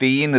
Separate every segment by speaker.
Speaker 1: 3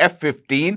Speaker 1: F-15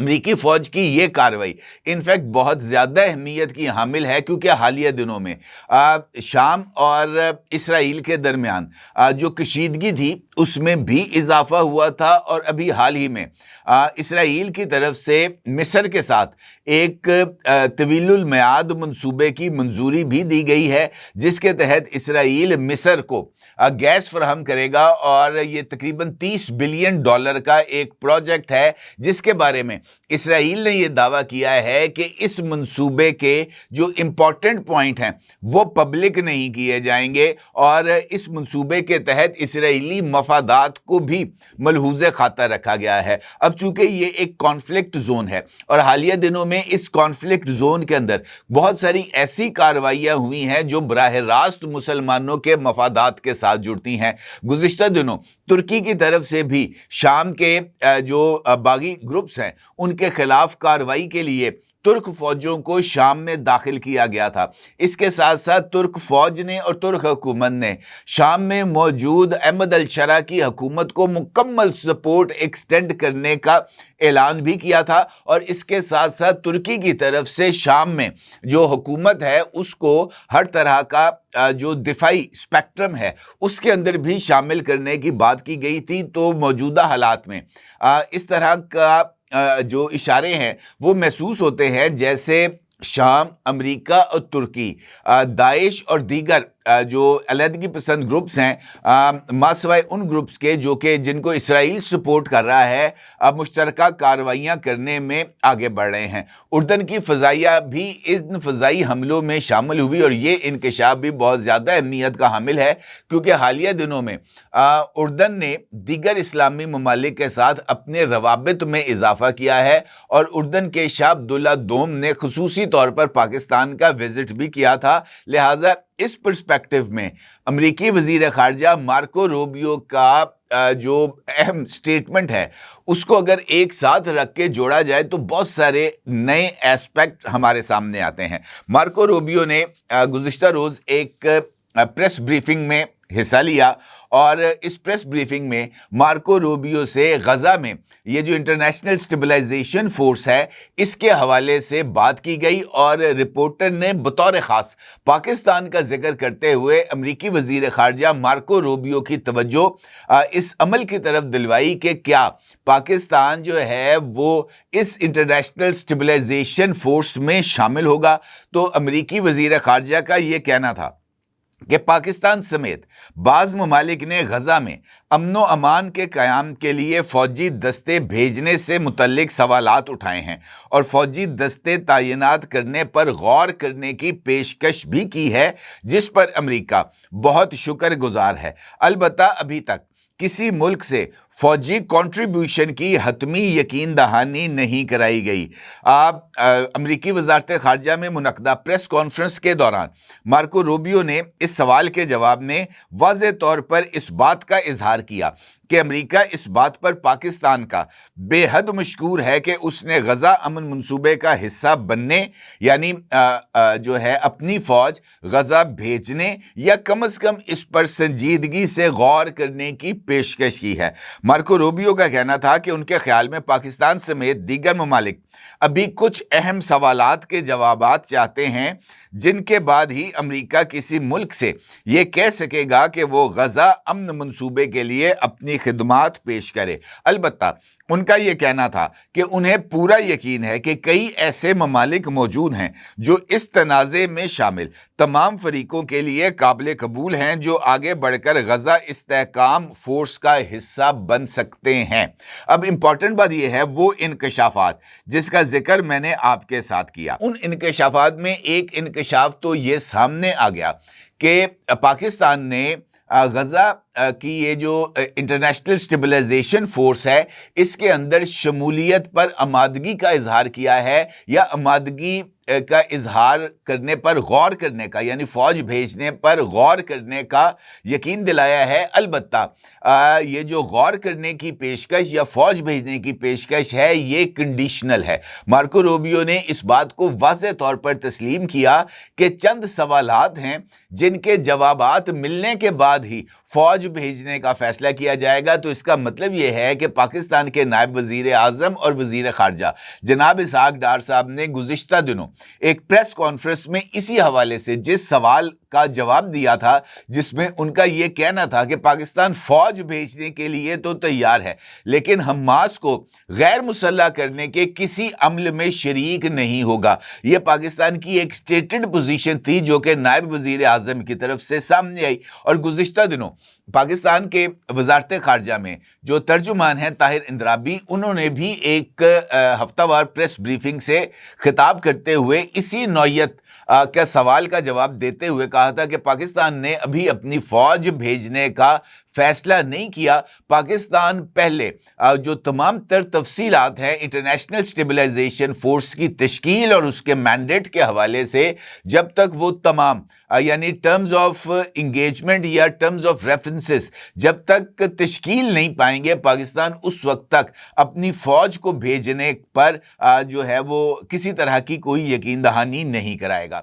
Speaker 1: امریکی فوج کی یہ کارروائی انفیکٹ بہت زیادہ اہمیت کی حامل ہے، کیونکہ حالیہ دنوں میں شام اور اسرائیل کے درمیان جو کشیدگی تھی اس میں بھی اضافہ ہوا تھا، اور ابھی حال ہی میں اسرائیل کی طرف سے مصر کے ساتھ ایک طویل المیعاد منصوبے کی منظوری بھی دی گئی ہے، جس کے تحت اسرائیل مصر کو گیس فراہم کرے گا، اور یہ تقریباً $30 بلین کا ایک پروجیکٹ ہے، جس کے بارے میں اسرائیل نے یہ دعویٰ کیا ہے کہ اس منصوبے کے جو امپورٹنٹ پوائنٹ ہیں وہ پبلک نہیں کیے جائیں گے، اور اس منصوبے کے تحت اسرائیلی مفادات کو بھی ملحوظ خاطر رکھا گیا ہے۔ اب چونکہ یہ ایک کانفلکٹ زون ہے، اور حالیہ دنوں میں اس کانفلکٹ زون کے اندر بہت ساری ایسی کارروائیاں ہوئی ہیں جو براہ راست مسلمانوں کے مفادات کے ساتھ جڑتی ہیں۔ گزشتہ دنوں ترکی کی طرف سے بھی شام کے جو باغی گروپس ہیں ان کے خلاف کارروائی کے لیے ترک فوجوں کو شام میں داخل کیا گیا تھا۔ اس کے ساتھ ساتھ ترک فوج نے اور ترک حکومت نے شام میں موجود احمد الشرا کی حکومت کو مکمل سپورٹ ایکسٹینڈ کرنے کا اعلان بھی کیا تھا، اور اس کے ساتھ ساتھ ترکی کی طرف سے شام میں جو حکومت ہے اس کو ہر طرح کا جو دفاعی اسپیکٹرم ہے اس کے اندر بھی شامل کرنے کی بات کی گئی تھی۔ تو موجودہ حالات میں اس طرح کا جو اشارے ہیں وہ محسوس ہوتے ہیں جیسے شام، امریکہ اور ترکی داعش اور دیگر جو علیحدگی پسند گروپس ہیں ماسوائے ان گروپس کے جو کہ جن کو اسرائیل سپورٹ کر رہا ہے مشترکہ کارروائیاں کرنے میں آگے بڑھ رہے ہیں۔ اردن کی فضائیہ بھی ان فضائی حملوں میں شامل ہوئی، اور یہ انکشاف بھی بہت زیادہ اہمیت کا حامل ہے، کیونکہ حالیہ دنوں میں اردن نے دیگر اسلامی ممالک کے ساتھ اپنے روابط میں اضافہ کیا ہے، اور اردن کے شاہ عبداللہ دوم نے خصوصی طور پر پاکستان کا وزٹ بھی کیا تھا۔ لہٰذا اس پرسپیکٹو میں امریکی وزیر خارجہ مارکو روبیو کا جو اہم سٹیٹمنٹ ہے اس کو اگر ایک ساتھ رکھ کے جوڑا جائے تو بہت سارے نئے ایسپیکٹ ہمارے سامنے آتے ہیں۔ مارکو روبیو نے گزشتہ روز ایک پریس بریفنگ میں حصہ لیا، اور اس پریس بریفنگ میں مارکو روبیو سے غزہ میں یہ جو انٹرنیشنل اسٹیبلائزیشن فورس ہے اس کے حوالے سے بات کی گئی، اور رپورٹر نے بطور خاص پاکستان کا ذکر کرتے ہوئے امریکی وزیر خارجہ مارکو روبیو کی توجہ اس عمل کی طرف دلوائی کہ کیا پاکستان جو ہے وہ اس انٹرنیشنل اسٹیبلائزیشن فورس میں شامل ہوگا۔ تو امریکی وزیر خارجہ کا یہ کہنا تھا کہ پاکستان سمیت بعض ممالک نے غزہ میں امن و امان کے قیام کے لیے فوجی دستے بھیجنے سے متعلق سوالات اٹھائے ہیں، اور فوجی دستے تعینات کرنے پر غور کرنے کی پیشکش بھی کی ہے، جس پر امریکہ بہت شکر گزار ہے۔ البتہ ابھی تک کسی ملک سے فوجی کنٹریبیوشن کی حتمی یقین دہانی نہیں کرائی گئی۔ امریکی وزارت خارجہ میں منعقدہ پریس کانفرنس کے دوران مارکو روبیو نے اس سوال کے جواب میں واضح طور پر اس بات کا اظہار کیا کہ امریکہ اس بات پر پاکستان کا بے حد مشکور ہے کہ اس نے غزہ امن منصوبے کا حصہ بننے، یعنی جو ہے اپنی فوج غزہ بھیجنے یا کم از کم اس پر سنجیدگی سے غور کرنے کی پیشکش کی ہے۔ مارکو روبیو کا کہنا تھا کہ ان کے خیال میں پاکستان سمیت دیگر ممالک ابھی کچھ اہم سوالات کے جوابات چاہتے ہیں، جن کے بعد ہی امریکہ کسی ملک سے یہ کہہ سکے گا کہ وہ غزہ امن منصوبے کے لیے اپنی خدمات پیش کرے۔ البتہ ان کا یہ کہنا تھا کہ انہیں پورا یقین ہے کہ کئی ایسے ممالک موجود ہیں جو اس تنازع میں شامل تمام فریقوں کے لیے قابل قبول ہیں، جو آگے بڑھ کر غزہ استحکام فورس کا حصہ بن سکتے ہیں۔ اب امپورٹنٹ بات یہ ہے وہ انکشافات جس کا ذکر میں نے آپ کے ساتھ کیا۔ ان انکشافات میں ایک انکشاف تو یہ سامنے آ گیا کہ پاکستان نے غزہ کی یہ جو انٹرنیشنل اسٹیبلائزیشن فورس ہے اس کے اندر شمولیت پر آمادگی کا اظہار کیا ہے، یا آمادگی کا اظہار کرنے پر غور کرنے کا، یعنی فوج بھیجنے پر غور کرنے کا یقین دلایا ہے۔ البتہ یہ جو غور کرنے کی پیشکش یا فوج بھیجنے کی پیشکش ہے یہ کنڈیشنل ہے۔ مارکو روبیو نے اس بات کو واضح طور پر تسلیم کیا کہ چند سوالات ہیں جن کے جوابات ملنے کے بعد ہی فوج بھیجنے کا فیصلہ کیا جائے گا۔ تو اس کا مطلب یہ ہے کہ پاکستان کے نائب وزیر اعظم اور وزیر خارجہ جناب اسحاق ڈار صاحب نے گزشتہ دنوں ایک پریس کانفرنس میں اسی حوالے سے جس سوال کا جواب دیا تھا، جس میں ان کا یہ کہنا تھا کہ پاکستان فوج بھیجنے کے لیے تو تیار ہے لیکن حماس کو غیر مسلح کرنے کے کسی عمل میں شریک نہیں ہوگا۔ یہ پاکستان کی ایک سٹیٹڈ پوزیشن تھی جو کہ نائب وزیر اعظم کی طرف سے سامنے آئی، اور گزشتہ دنوں پاکستان کے وزارت خارجہ میں جو ترجمان ہیں طاہر اندرابی، انہوں نے بھی ایک ہفتہ وار پریس بریفنگ سے خطاب کرتے ہوئے اسی نوعیت کا سوال کا جواب دیتے ہوئے کہا تھا کہ پاکستان نے ابھی اپنی فوج بھیجنے کا فیصلہ نہیں کیا۔ پاکستان پہلے جو تمام تر تفصیلات ہیں انٹرنیشنل اسٹیبلائزیشن فورس کی تشکیل اور اس کے مینڈیٹ کے حوالے سے، جب تک وہ تمام یعنی ٹرمز آف انگیجمنٹ یا ٹرمز آف ریفرنسز جب تک تشکیل نہیں پائیں گے، پاکستان اس وقت تک اپنی فوج کو بھیجنے پر جو ہے وہ کسی طرح کی کوئی یقین دہانی نہیں کرائے گا۔